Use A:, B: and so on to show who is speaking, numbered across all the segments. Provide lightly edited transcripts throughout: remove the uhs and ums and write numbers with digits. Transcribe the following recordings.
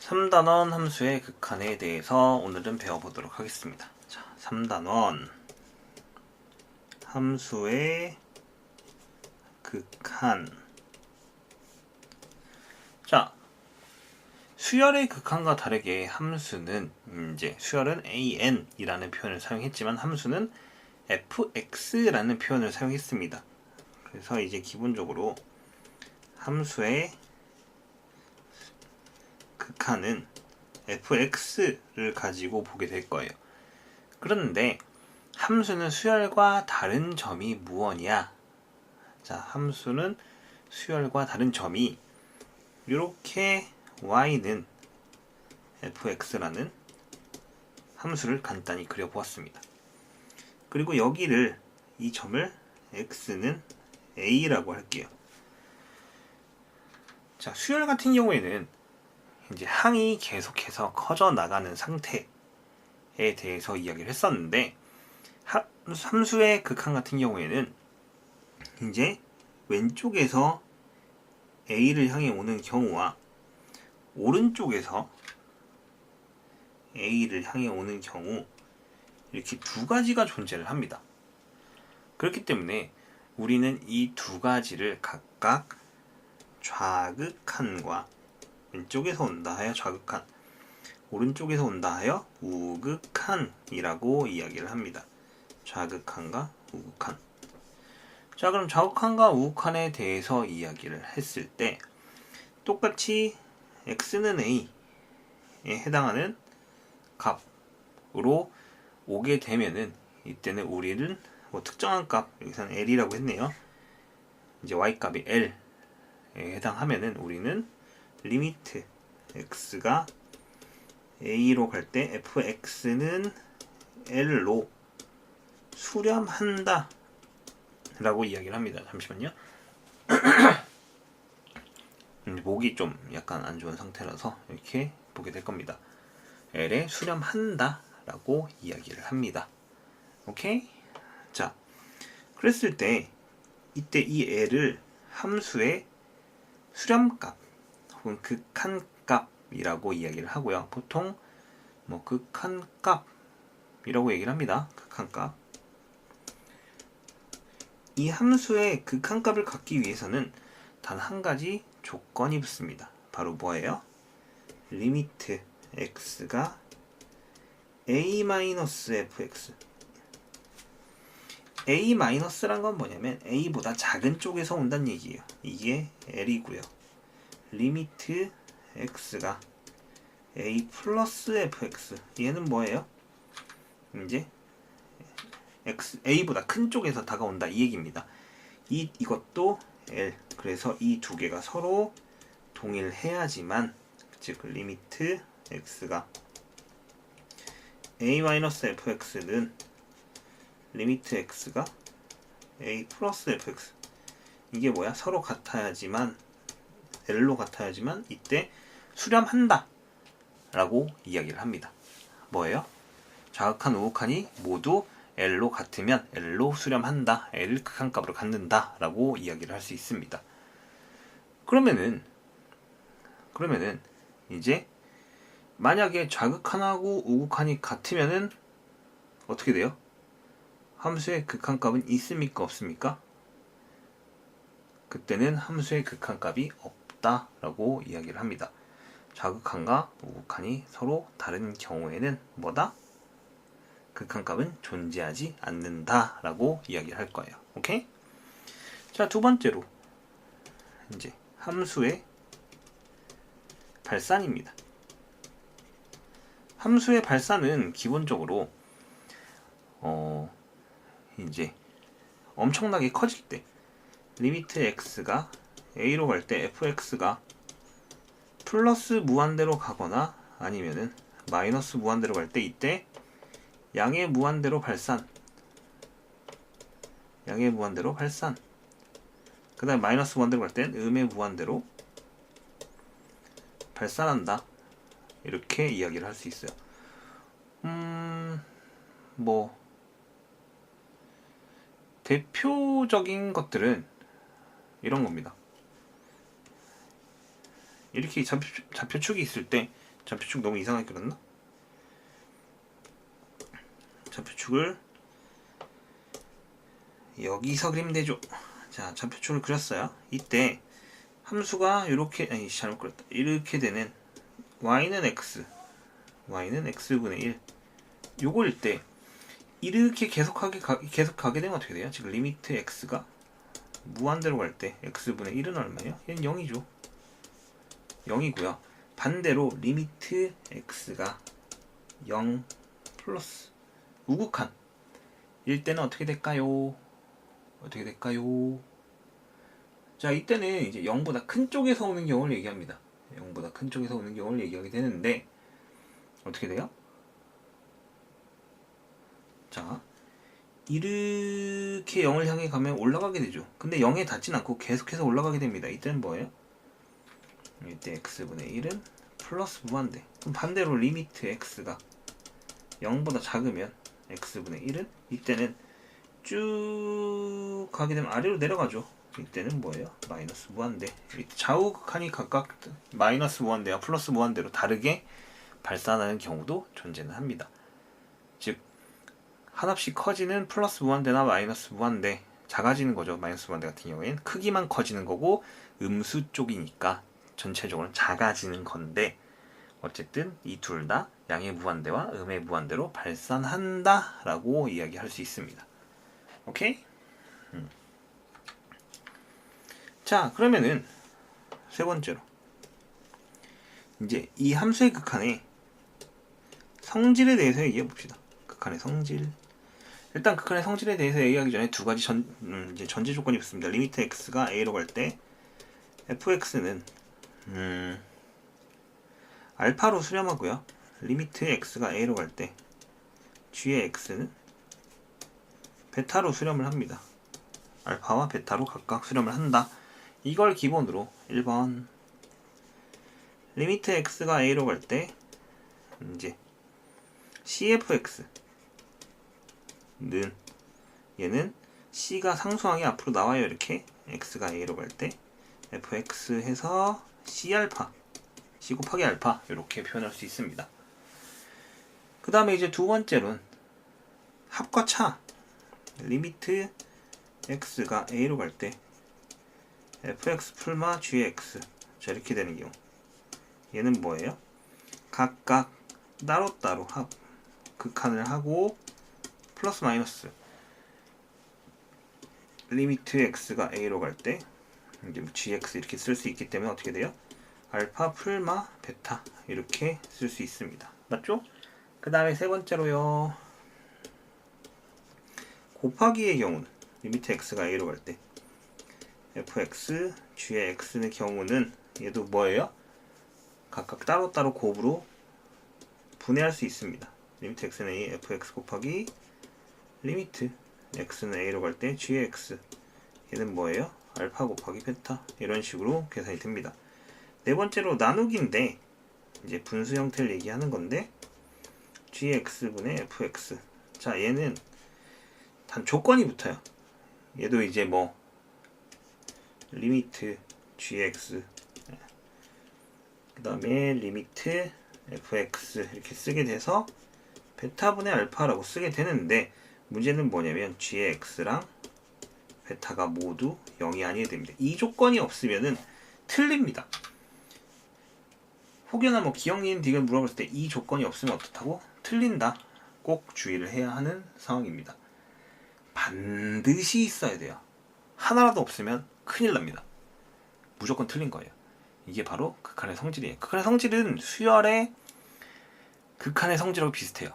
A: 3단원 함수의 극한에 대해서 오늘은 배워보도록 하겠습니다. 자, 3단원 함수의 극한. 자, 수열의 극한과 다르게 함수는 수열은 an이라는 표현을 사용했지만 함수는 fx라는 표현을 사용했습니다. 그래서 이제 기본적으로 함수의 극한은 fx를 가지고 보게 될 거예요. 그런데 함수는 수열과 다른 점이 무엇이냐? 자, 함수는 수열과 다른 점이 이렇게 y는 fx라는 함수를 간단히 그려보았습니다. 그리고 여기를 이 점을 x는 a라고 할게요. 자, 수열 같은 경우에는 이제 항이 계속해서 커져 나가는 상태에 대해서 이야기를 했었는데 함수의 극한 같은 경우에는 이제 왼쪽에서 a를 향해 오는 경우와 오른쪽에서 a를 향해 오는 경우 이렇게 두 가지가 존재를 합니다. 그렇기 때문에 우리는 이 두 가지를 각각 좌극한과 왼쪽에서 온다 하여 좌극한, 오른쪽에서 온다 하여 우극한이라고 이야기를 합니다. 좌극한과 우극한. 자, 그럼 좌극한과 우극한에 대해서 이야기를 했을 때 똑같이 x는 a에 해당하는 값으로 오게 되면은 이때는 우리는 특정한 값, 여기서는 l이라고 했네요. 이제 y 값이 l에 해당하면은 우리는 리미트 x가 a로 갈 때 fx는 l로 수렴한다 라고 이야기를 합니다. 잠시만요. 목이 좀 약간 안 좋은 상태라서 이렇게 보게 될 겁니다. l에 수렴한다 라고 이야기를 합니다. 오케이? 자, 그랬을 때 이때 이 l을 함수의 수렴값 혹은 극한값이라고 이야기를 하고요. 보통 극한값이라고 얘기를 합니다. 극한값. 이 함수의 극한값을 갖기 위해서는 단 한 가지 조건이 붙습니다. 바로 뭐예요? 리미트 x가 a-fx. a-란 건 뭐냐면 a보다 작은 쪽에서 온다는 얘기예요. 이게 l이고요. 리미트 x가 a 플러스 fx. 얘는 뭐예요? 이제 a보다 큰 쪽에서 다가온다 이 얘기입니다. 이것도 l. 그래서 이 두 개가 서로 동일해야지만, 즉 리미트 x가 a-fx는 리미트 x가 a 플러스 fx. 이게 뭐야? 서로 같아야지만, l로 같아야지만 이때 수렴한다 라고 이야기를 합니다. 뭐예요? 좌극한 우극한이 모두 l로 같으면 l로 수렴한다, l을 극한값으로 갖는다 라고 이야기를 할 수 있습니다. 그러면은 이제 만약에 좌극한하고 우극한이 같으면은 어떻게 돼요? 함수의 극한값은 있습니까? 없습니까? 그때는 함수의 극한값이 없다 라고 이야기를 합니다. 좌극한과 우극한이 서로 다른 경우에는 뭐다? 극한값은 존재하지 않는다 라고 이야기를 할 거예요. 오케이? 자, 두 번째로 이제 함수의 발산입니다. 함수의 발산은 기본적으로 이제 엄청나게 커질 때 리미트 x가 a로 갈 때 fx가 플러스 무한대로 가거나 아니면은 마이너스 무한대로 갈 때 이때 양의 무한대로 발산, 그 다음에 마이너스 무한대로 갈 땐 음의 무한대로 발산한다, 이렇게 이야기를 할 수 있어요. 대표적인 것들은 이런 겁니다. 이렇게 좌표축이 있을 때 좌표축 너무 이상하게 그렸나? 좌표축을 여기서 그리면 되죠. 자, 좌표축을 그렸어요. 이때 함수가 이렇게, 아니 잘못 그렸다. 이렇게 되는 y는 y는 x분의 1 요거일 때 이렇게 계속 가게 되면 어떻게 돼요? 지금 리미트 x가 무한대로 갈 때 x분의 1은 얼마예요? 얘는 0이죠. 0이고요. 반대로 리미트 x가 0 플러스 우극한 일 때는 어떻게 될까요? 자, 이때는 이제 0보다 큰 쪽에서 오는 경우를 얘기합니다. 0보다 큰 쪽에서 오는 경우를 얘기하게 되는데 어떻게 돼요? 자, 이렇게 0을 향해 가면 올라가게 되죠. 근데 0에 닿진 않고 계속해서 올라가게 됩니다. 이때는 뭐예요? 이때 x분의 1은 플러스 무한대. 그럼 반대로 리미트 x가 0보다 작으면 x분의 1은 이때는 쭉 가게 되면 아래로 내려가죠. 이때는 뭐예요? 마이너스 무한대. 좌우 극한이 각각 마이너스 무한대와 플러스 무한대로 다르게 발산하는 경우도 존재는 합니다. 즉 한없이 커지는 플러스 무한대나 마이너스 무한대, 작아지는 거죠. 마이너스 무한대 같은 경우에는 크기만 커지는 거고 음수 쪽이니까 전체적으로 작아지는 건데 어쨌든 이 둘 다 양의 무한대와 음의 무한대로 발산한다 라고 이야기할 수 있습니다. 오케이? 자, 그러면은 세 번째로 이제 이 함수의 극한의 성질에 대해서 얘기해 봅시다. 극한의 성질. 일단 극한의 성질에 대해서 얘기하기 전에 두 가지 이제 전제 조건이 있습니다. 리미트 x가 a로 갈 때 fx는 알파로 수렴하고요. 리미트 x가 a로 갈 때 g의 x는 베타로 수렴을 합니다. 알파와 베타로 각각 수렴을 한다. 이걸 기본으로 1번 리미트 x가 a로 갈 때 이제 cfx는 얘는 c가 상수항이 앞으로 나와요. 이렇게 x가 a로 갈 때 fx 해서 c알파 c 곱하기 알파 이렇게 표현할 수 있습니다. 그 다음에 이제 두 번째로는 합과 차 리미트 x가 a로 갈 때 fx 풀마 gx 자 이렇게 되는 경우 얘는 뭐예요? 각각 따로따로 극한을 하고 플러스 마이너스 리미트 x가 a로 갈 때 이제 gx 이렇게 쓸 수 있기 때문에 어떻게 돼요? 알파 풀마 베타 이렇게 쓸 수 있습니다. 맞죠? 그 다음에 세 번째로요. 곱하기의 경우는 리미트 x가 a로 갈 때 fx, g의 x의 경우는 얘도 뭐예요? 각각 따로따로 곱으로 분해할 수 있습니다. 리미트 x는 a, fx 곱하기 리미트 x는 a로 갈 때 g의 x 얘는 뭐예요? 알파 곱하기 베타 이런 식으로 계산이 됩니다. 네 번째로 나누기인데 이제 분수 형태를 얘기하는 건데 gx분의 fx 자 얘는 단 조건이 붙어요. 얘도 이제 뭐 리미트 gx 그 다음에 리미트 fx 이렇게 쓰게 돼서 베타분의 알파라고 쓰게 되는데 문제는 뭐냐면 gx랑 베타가 모두 0이 아니어야 됩니다. 이 조건이 없으면은 틀립니다. 혹여나 뭐 기억니은 딕을 물어봤을 때 이 조건이 없으면 어떻다고? 틀린다. 꼭 주의를 해야 하는 상황입니다. 반드시 있어야 돼요. 하나라도 없으면 큰일 납니다. 무조건 틀린 거예요. 이게 바로 극한의 성질이에요. 극한의 성질은 수열의 극한의 성질하고 비슷해요.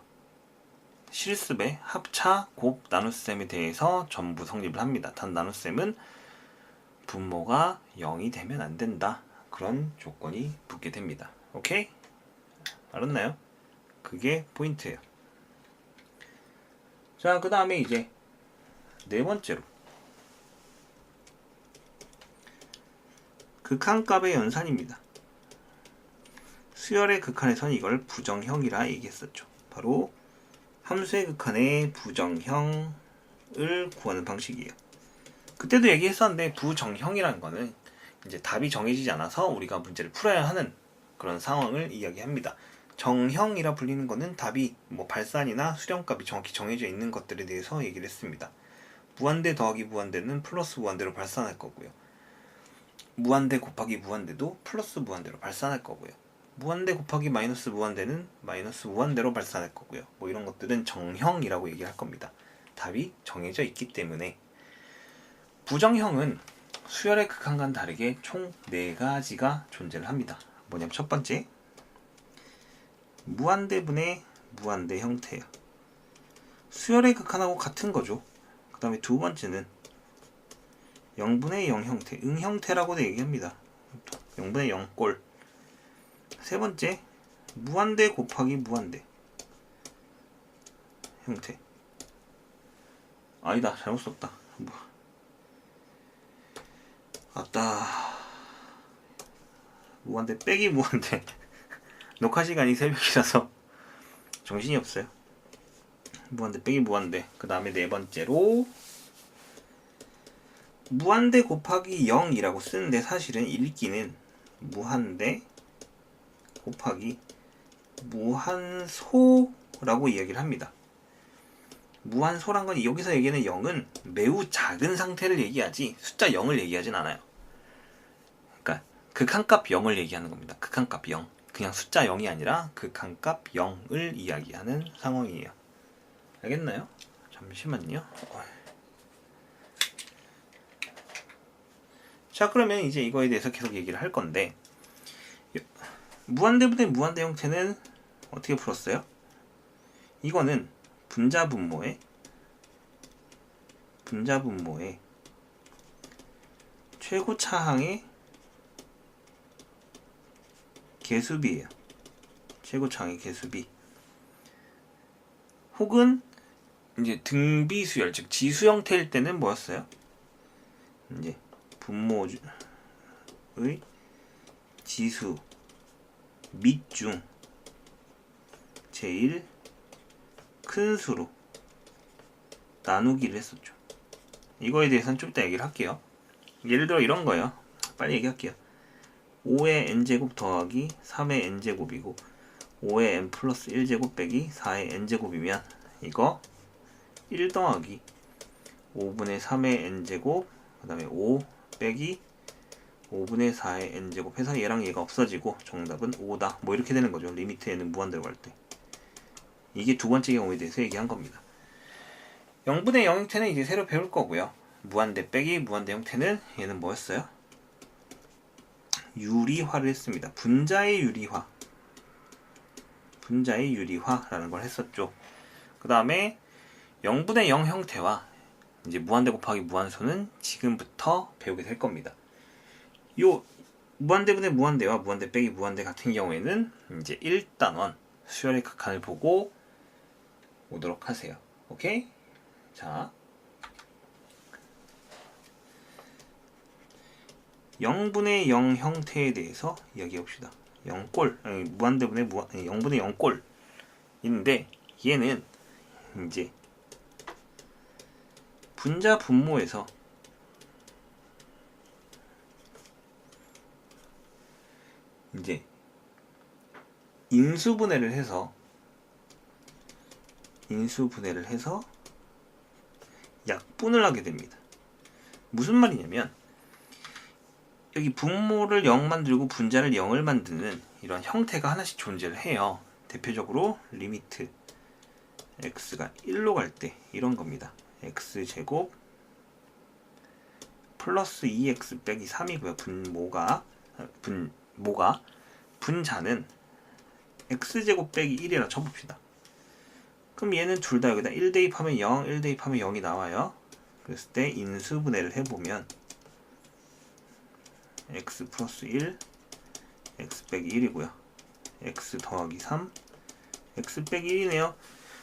A: 실습의 합차, 곱, 나눗셈에 대해서 전부 성립을 합니다. 단 나눗셈은 분모가 0이 되면 안 된다. 그런 조건이 붙게 됩니다. 오케이? 알았나요? 그게 포인트예요. 자, 그 다음에 이제 네 번째로 극한값의 연산입니다. 수열의 극한의 선이 이걸 부정형이라 얘기했었죠. 바로 함수의 극한의 부정형을 구하는 방식이에요. 그때도 얘기했었는데 부정형이라는 거는 이제 답이 정해지지 않아서 우리가 문제를 풀어야 하는 그런 상황을 이야기합니다. 정형이라 불리는 것은 답이 뭐 발산이나 수렴값이 정확히 정해져 있는 것들에 대해서 얘기를 했습니다. 무한대 더하기 무한대는 플러스 무한대로 발산할 거고요. 무한대 곱하기 무한대도 플러스 무한대로 발산할 거고요. 무한대 곱하기 마이너스 무한대는 마이너스 무한대로 발산할 거고요. 뭐 이런 것들은 정형이라고 얘기할 겁니다. 답이 정해져 있기 때문에. 부정형은 수열의 극한과는 다르게 총 4가지가 존재를 합니다. 뭐냐면 첫 번째, 무한대분의 무한대 형태예요. 수열의 극한하고 같은 거죠. 그 다음에 두 번째는 0분의 0 형태, 형태라고도 얘기합니다. 0분의 0꼴. 세 번째, 무한대 곱하기 무한대 형태. 아니다, 잘못 썼다. 아따, 무한대 빼기 무한대. 녹화 시간이 새벽이라서 정신이 없어요. 무한대 빼기 무한대. 그 다음에 네 번째로 무한대 곱하기 0이라고 쓰는데 사실은 읽기는 무한대 곱하기 무한소라고 이야기를 합니다. 무한소란 건 여기서 얘기하는 0은 매우 작은 상태를 얘기하지 숫자 0을 얘기하진 않아요. 그러니까 극한값 0을 얘기하는 겁니다. 극한값 0. 그냥 숫자 0이 아니라 극한값 0을 이야기하는 상황이에요. 알겠나요? 잠시만요. 자, 그러면 이제 이거에 대해서 계속 얘기를 할 건데, 무한대분의 무한대 형태는 어떻게 풀었어요? 이거는 분자분모의 최고차항의 개수비예요. 최고차항의 개수비. 혹은 이제 등비수열, 즉 지수 형태일 때는 뭐였어요? 이제 분모의 지수 밑 중 제일 큰 수로 나누기를 했었죠. 이거에 대해서는 좀 이따 얘기를 할게요. 예를 들어 이런 거예요. 빨리 얘기할게요. 5의 n제곱 더하기 3의 n제곱이고 5의 n 플러스 1제곱 빼기 4의 n제곱이면 이거 1 더하기 5분의 3의 n제곱 그 다음에 5 빼기 5분의 4의 n제곱 해서 얘랑 얘가 없어지고 정답은 5다. 뭐 이렇게 되는 거죠. 리미트 n은 무한대로 갈 때. 이게 두 번째 경우에 대해서 얘기한 겁니다. 0분의 0 형태는 이제 새로 배울 거고요. 무한대 빼기 무한대 형태는 얘는 뭐였어요? 유리화를 했습니다. 분자의 유리화라는 걸 했었죠. 그 다음에 0분의 0 형태와 이제 무한대 곱하기 무한소는 지금부터 배우게 될 겁니다. 요 무한대분의 무한대와 무한대 빼기 무한대 같은 경우에는 이제 1단원 수열의 극한을 보고 오도록 하세요. 오케이? 자, 0분의 0 형태에 대해서 이야기해 봅시다. 0꼴, 무한대분의 0분의 0꼴 인데 얘는 이제 분자 분모에서 이제 인수분해를 해서 약분을 하게 됩니다. 무슨 말이냐면 여기 분모를 0 만들고 분자를 0을 만드는 이런 형태가 하나씩 존재를 해요. 대표적으로 리미트 x가 1로 갈 때 이런 겁니다. x제곱 플러스 2x 빼기 3이고요. 분자는 x제곱 빼기 1이라 쳐봅시다. 그럼 얘는 둘 다 여기다 1 대입하면 0, 1 대입하면 0이 나와요. 그랬을 때 인수분해를 해보면 x 플러스 1, x 빼기 1이고요. x 더하기 3, x 빼기 1이네요.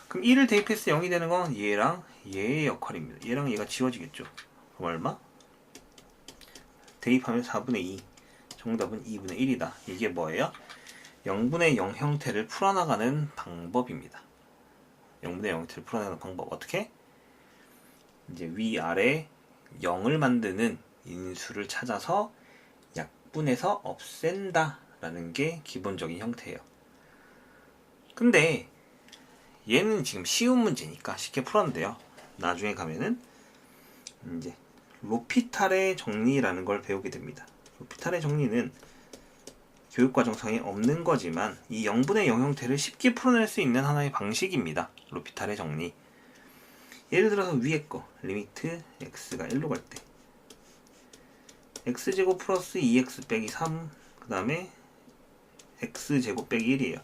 A: 그럼 1을 대입해서 0이 되는 건 얘랑 얘의 역할입니다. 얘랑 얘가 지워지겠죠. 그럼 얼마? 대입하면 4분의 2. 정답은 2분의 1이다. 이게 뭐예요? 0분의 0 형태를 풀어나가는 방법입니다. 0분의 0 형태를 풀어나가는 방법. 어떻게? 이제 위아래 0을 만드는 인수를 찾아서 약분해서 없앤다 라는 게 기본적인 형태예요. 근데 얘는 지금 쉬운 문제니까 쉽게 풀었는데요. 나중에 가면은 이제 로피탈의 정리라는 걸 배우게 됩니다. 로피탈의 정리는 교육과정상에 없는 거지만 이 0분의 0 형태를 쉽게 풀어낼 수 있는 하나의 방식입니다. 로피탈의 정리. 예를 들어서 위에 거 리미트 x가 1로 갈 때 x제곱 플러스 2x 빼기 3 그 다음에 x제곱 빼기 1이에요.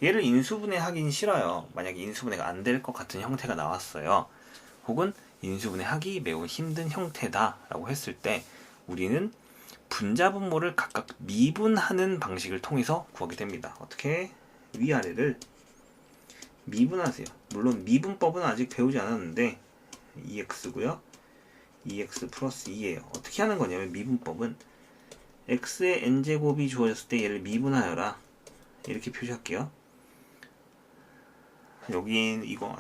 A: 얘를 인수분해 하긴 싫어요. 만약에 인수분해가 안 될 것 같은 형태가 나왔어요. 혹은 인수분해 하기 매우 힘든 형태다 라고 했을 때 우리는 분자분모를 각각 미분하는 방식을 통해서 구하게 됩니다. 어떻게? 위아래를 미분하세요. 물론 미분법은 아직 배우지 않았는데 2x고요. 2x 플러스 2예요. 어떻게 하는 거냐면 미분법은 x의 n제곱이 주어졌을 때 얘를 미분하여라. 이렇게 표시할게요. 여긴 이거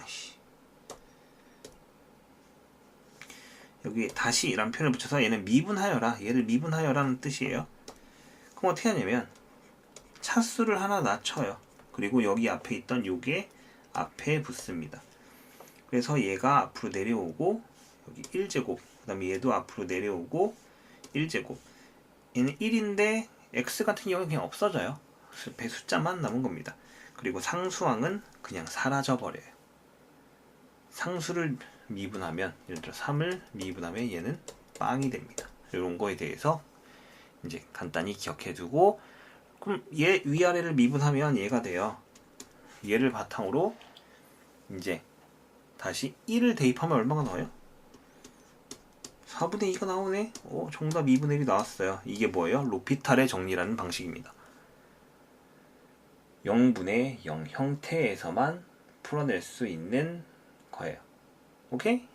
A: 여기 다시 라는 표현을 붙여서 얘는 미분하여라. 얘를 미분하여라는 뜻이에요. 그럼 어떻게 하냐면 차수를 하나 낮춰요. 그리고 여기 앞에 있던 요게 앞에 붙습니다. 그래서 얘가 앞으로 내려오고 여기 1제곱 그 다음에 얘도 앞으로 내려오고 1제곱 얘는 1인데 x 같은 경우는 그냥 없어져요. 배 숫자만 남은 겁니다. 그리고 상수항은 그냥 사라져 버려요. 상수를 미분하면 예를 들어 3을 미분하면 얘는 빵이 됩니다. 이런 거에 대해서 이제 간단히 기억해 두고 그럼 얘 위아래를 미분하면 얘가 돼요. 얘를 바탕으로 이제 다시 1을 대입하면 얼마가 나와요? 4분의 2가 나오네? 정답 2분의 1이 나왔어요. 이게 뭐예요? 로피탈의 정리라는 방식입니다. 0분의 0 형태에서만 풀어낼 수 있는 거예요. 오케이?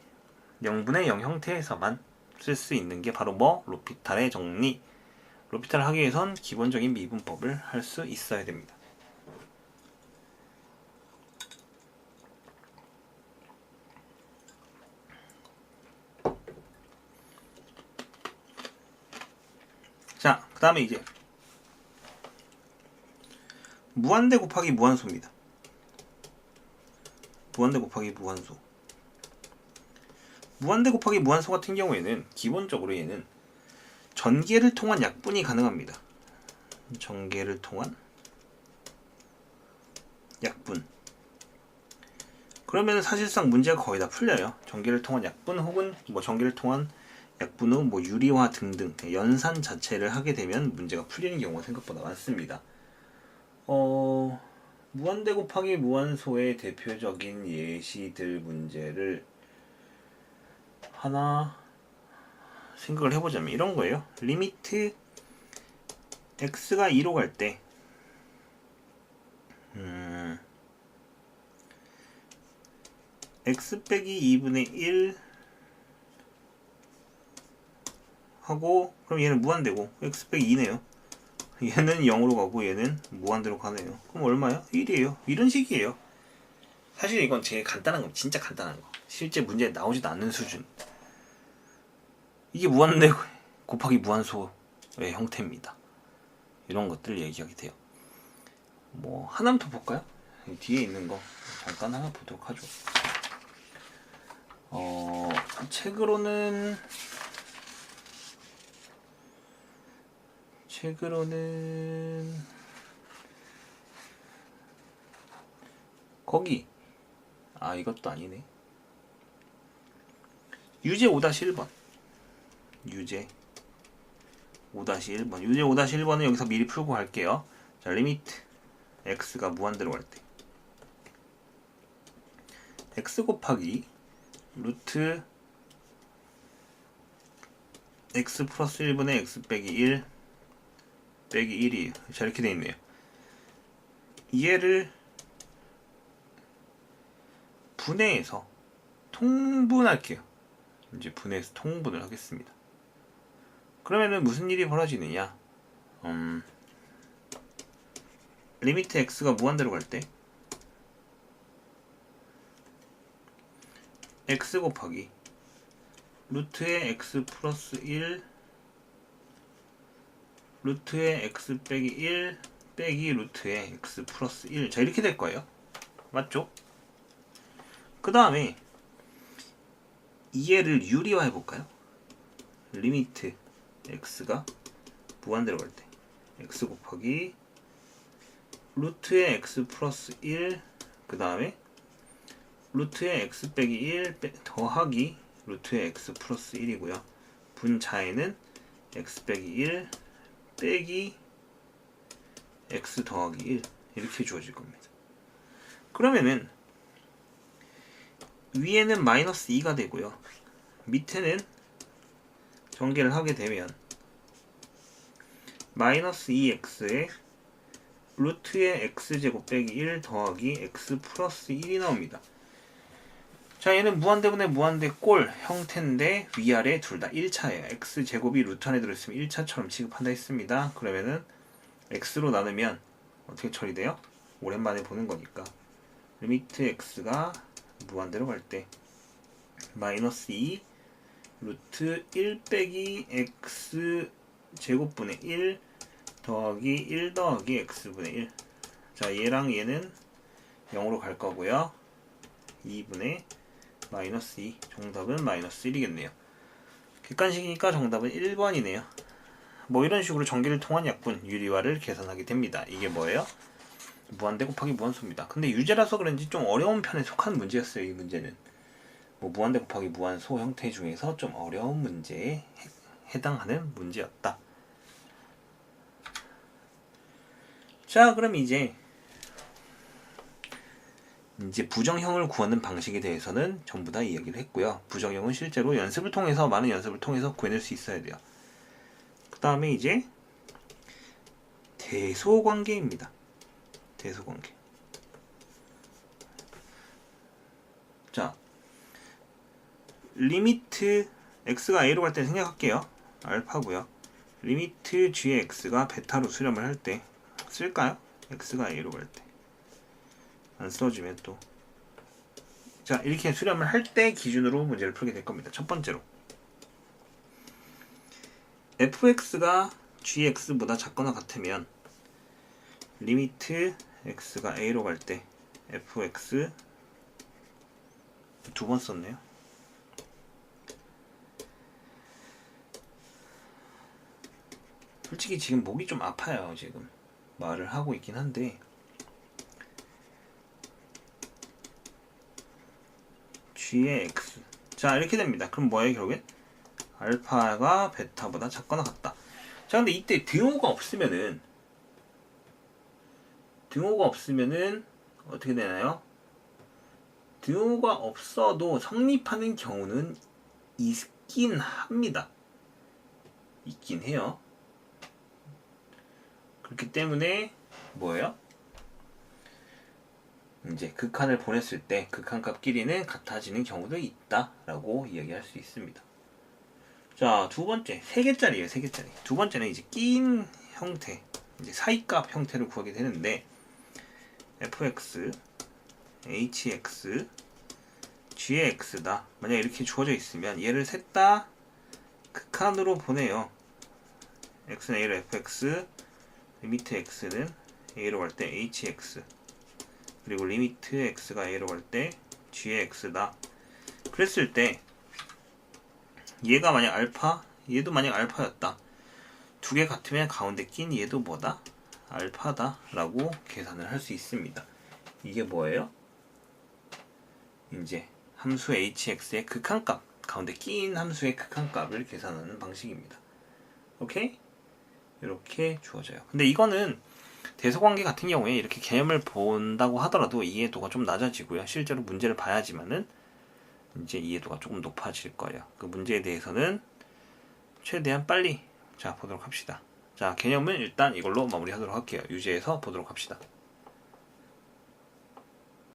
A: 0분의 0 형태에서만 쓸 수 있는 게 바로 뭐? 로피탈의 정리. 로피탈을 하기 위해선 기본적인 미분법을 할 수 있어야 됩니다. 자, 그 다음에 이제 무한대 곱하기 무한소입니다. 무한대 곱하기 무한소. 무한대 곱하기 무한소 같은 경우에는 기본적으로 얘는 전개를 통한 약분이 가능합니다. 전개를 통한 약분. 그러면 사실상 문제가 거의 다 풀려요. 전개를 통한 약분 혹은 뭐 전개를 통한 약분 후 뭐 유리화 등등 연산 자체를 하게 되면 문제가 풀리는 경우가 생각보다 많습니다. 무한대 곱하기 무한소의 대표적인 예시들 문제를 하나 생각을 해보자면 이런 거예요. 리미트 x가 2로 갈 때 x 빼기 2분의 1 하고 그럼 얘는 무한대고 x 빼기 2네요. 얘는 0으로 가고 얘는 무한대로 가네요. 그럼 얼마야? 1이에요. 이런 식이에요. 사실 이건 제일 간단한 거, 진짜 간단한 거. 실제 문제에 나오지도 않는 수준. 이게 무한대 곱하기 무한소의 형태입니다. 이런 것들 얘기하게 돼요. 뭐 하나만 더 볼까요? 뒤에 있는 거 잠깐 하나 보도록 하죠. 책으로는 거기 이것도 아니네. 유제 5-1번 유제 5-1번 유제 5-1번은 여기서 미리 풀고 갈게요. 자, 리미트 x가 무한대로 갈 때 x 곱하기 루트 x 플러스 1분의 x 빼기 1 빼기 1이에요. 자, 이렇게 돼 있네요. 얘를 분해해서 통분할게요. 이제 분해해서 통분을 하겠습니다. 그러면은 무슨 일이 벌어지느냐? 리미트 x가 무한대로 갈 때 x 곱하기 루트의 x 플러스 1 루트의 x 빼기 1 빼기 루트의 x 플러스 1. 자, 이렇게 될 거예요. 맞죠? 그 다음에 얘를 유리화해 볼까요? 리미트 x가 무한대로 갈 때 x 곱하기 루트의 x 플러스 1, 그 다음에 루트의 x 빼기 1 더하기 루트의 x 플러스 1이고요. 분자에는 x 빼기 1 빼기 x 더하기 1 이렇게 주어질 겁니다. 그러면은 위에는 마이너스 2가 되고요. 밑에는 전개를 하게 되면 마이너스 2x에 루트의 x제곱 빼기 1 더하기 x 플러스 1이 나옵니다. 자, 얘는 무한대분의 무한대 꼴 형태인데 위아래 둘 다 1차예요. x제곱이 루트 안에 들어있으면 1차처럼 취급한다 했습니다. 그러면은 x로 나누면 어떻게 처리돼요? 오랜만에 보는 거니까 리미트 x가 무한대로 갈 때 마이너스 2 루트 1 빼기 x 제곱분의 1 더하기 1 더하기 x분의 1. 자, 얘랑 얘는 0으로 갈 거고요. 2분의 마이너스 2. 정답은 마이너스 1이겠네요. 객관식이니까 정답은 1번이네요. 뭐 이런 식으로 전개를 통한 약분, 유리화를 계산하게 됩니다. 이게 뭐예요? 무한대 곱하기 무한소입니다. 근데 유제라서 그런지 좀 어려운 편에 속한 문제였어요. 이 문제는 뭐 무한대 곱하기 무한소 형태 중에서 좀 어려운 문제에 해당하는 문제였다. 자, 그럼 이제 부정형을 구하는 방식에 대해서는 전부 다 이야기를 했고요. 부정형은 실제로 연습을 통해서, 많은 연습을 통해서 구해낼 수 있어야 돼요. 그 다음에 이제 대소관계입니다. 대소관계. 자, 리미트 x가 a로 갈 때 생각할게요. 알파고요. 리미트 g의 x가 베타로 수렴을 할 때 쓸까요? x가 a로 갈 때. 안 써지면 또. 자, 이렇게 수렴을 할 때 기준으로 문제를 풀게 될 겁니다. 첫 번째로 fx가 gx보다 작거나 같으면 리미트 x가 a로 갈 때 fx 두 번 썼네요. 솔직히 지금 목이 좀 아파요. 지금 말을 하고 있긴 한데 g의 x. 자, 이렇게 됩니다. 그럼 뭐예요 결국엔? 알파가 베타보다 작거나 같다. 자, 근데 이때 등호가 없으면은 어떻게 되나요? 등호가 없어도 성립하는 경우는 있긴 합니다. 있긴 해요. 그렇기 때문에 뭐예요? 이제 극한을 보냈을 때 극한값끼리는 같아지는 경우도 있다라고 이야기할 수 있습니다. 자, 두 번째, 3개짜리예요. 3개짜리. 두 번째는 이제 끼인 형태, 이제 사이값 형태를 구하게 되는데 fx, hx, g의 x다. 만약 이렇게 주어져 있으면 얘를 셋 다 극한으로 보내요. x는 a로 fx, 리미트 x는 a로 갈 때 hx, 그리고 리미트 x가 a로 갈 때 g의 x다. 그랬을 때 얘가 만약 알파, 얘도 만약 알파였다. 두 개 같으면 가운데 낀 얘도 뭐다? 알파다 라고 계산을 할 수 있습니다. 이게 뭐예요? 이제 함수 hx의 극한값, 가운데 낀 함수의 극한값을 계산하는 방식입니다. 오케이? 이렇게 주어져요. 근데 이거는 대소관계 같은 경우에 이렇게 개념을 본다고 하더라도 이해도가 좀 낮아지고요. 실제로 문제를 봐야지만은 이제 이해도가 조금 높아질 거예요. 그 문제에 대해서는 최대한 빨리 보도록 합시다. 자, 개념은 일단 이걸로 마무리하도록 할게요. 유제해서 보도록 합시다.